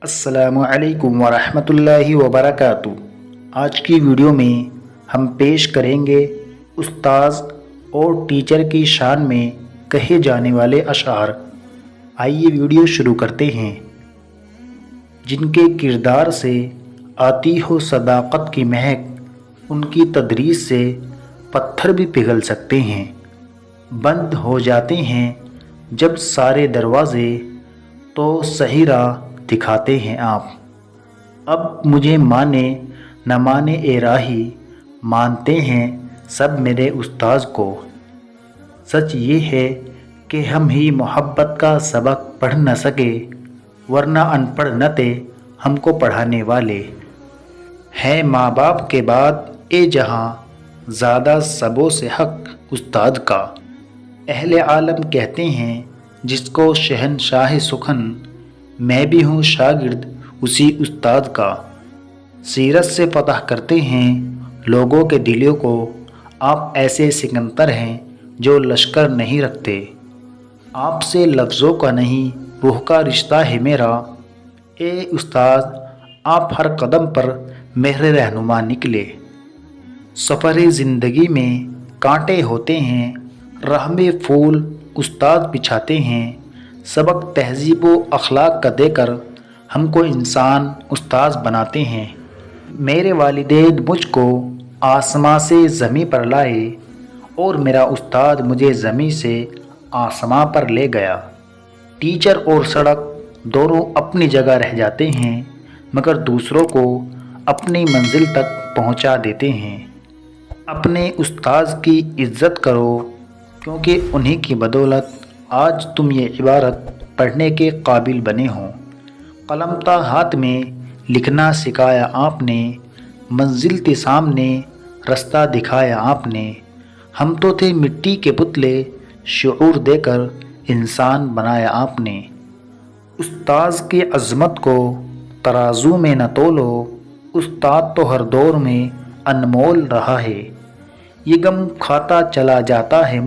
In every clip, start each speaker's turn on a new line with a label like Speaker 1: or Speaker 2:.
Speaker 1: अस्सलामु अलैकुम वरहमतुल्लाहि वबरकातुहू। आज की वीडियो में हम पेश करेंगे उस्ताद और टीचर की शान में कहे जाने वाले अशआर। आइए वीडियो शुरू करते हैं। जिनके किरदार से आती हो सदाकत की महक, उनकी तदरीस से पत्थर भी पिघल सकते हैं। बंद हो जाते हैं जब सारे दरवाज़े, तो सही राह दिखाते हैं आप। अब मुझे माने न माने ए राही, मानते हैं सब मेरे उस्ताद को। सच ये है कि हम ही मोहब्बत का सबक पढ़ न सके, वरना अनपढ़ न थे हमको पढ़ाने वाले। है माँ बाप के बाद ए जहाँ, ज़्यादा सबों से हक उस्ताद का। अहले आलम कहते हैं जिसको शहनशाह सुखन, मैं भी हूँ शागिर्द उसी उस्ताद का। सीरत से पता करते हैं लोगों के दिलों को, आप ऐसे सिकंदर हैं जो लश्कर नहीं रखते। आपसे लफ्ज़ों का नहीं रूह का रिश्ता है मेरा। ए उस्ताद आप हर कदम पर मेरे रहनुमा निकले। सफ़र ज़िंदगी में कांटे होते हैं, राह में फूल उस्ताद बिछाते हैं। सबक तहज़ीब व अखलाक का देकर हमको इंसान उस्ताद बनाते हैं। मेरे वालिदैन मुझको आसमां से ज़मीं पर लाए, और मेरा उस्ताद मुझे ज़मीं से आसमां पर ले गया। टीचर और सड़क दोनों अपनी जगह रह जाते हैं, मगर दूसरों को अपनी मंजिल तक पहुंचा देते हैं। अपने उस्ताद की इज़्ज़त करो, क्योंकि उन्हीं की बदौलत आज तुम ये इबारत पढ़ने के काबिल बने हो। कलम था हाथ में लिखना सिखाया आपने, मंजिल के सामने रास्ता दिखाया आपने। हम तो थे मिट्टी के पुतले, शऊर देकर इंसान बनाया आपने। उस्ताद की अज़मत को तराजू में न तोलो, उस्ताद तो हर दौर में अनमोल रहा है। ये गम खाता चला जाता है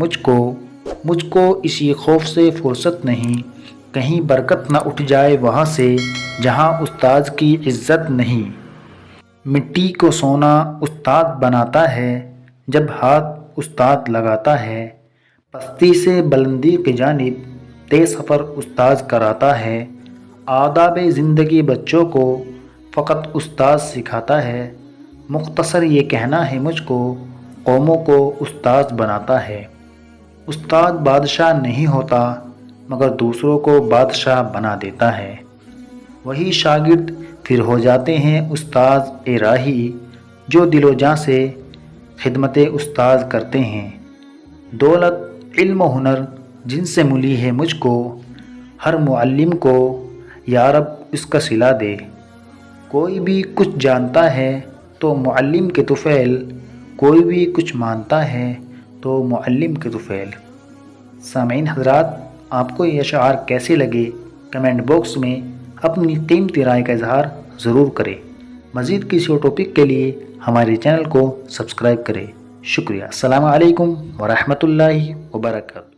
Speaker 1: मुझको इसी खौफ से फुर्सत नहीं, कहीं बरकत न उठ जाए वहाँ से जहाँ उस्ताद की इज़्ज़त नहीं। मिट्टी को सोना उस्ताद बनाता है, जब हाथ उस्ताद लगाता है। पस्ती से बुलंदी की जानिब तेज़ सफ़र उस्ताद कराता है। आदाब ज़िंदगी बच्चों को फ़कत उस्ताद सिखाता है। मुख्तसर ये कहना है मुझको, कौमों को उस्ताद बनाता है। उस्ताद बादशाह नहीं होता, मगर दूसरों को बादशाह बना देता है। वही शागिर्द फिर हो जाते हैं उस्ताद ए राही, जो दिलो जान से खिदमत उस्ताद करते हैं। दौलत इल्म हुनर जिनसे मिली है मुझको, हर मुअल्लिम को या रब इसका सिला दे। कोई भी कुछ जानता है तो मुअल्लिम के तुफ़ैल, कोई भी कुछ मानता है तो मुअल्लिम के तुफ़ैल। सामीन हज़रात, आपको ये अशआर कैसे लगे, कमेंट बॉक्स में अपनी कीमती राय का इजहार ज़रूर करें। मज़ीद किसी और टॉपिक के लिए हमारे चैनल को सब्सक्राइब करें। शुक्रिया। अस्सलामु अलैकुम वरहमतुल्लाहि वबरकातुहू।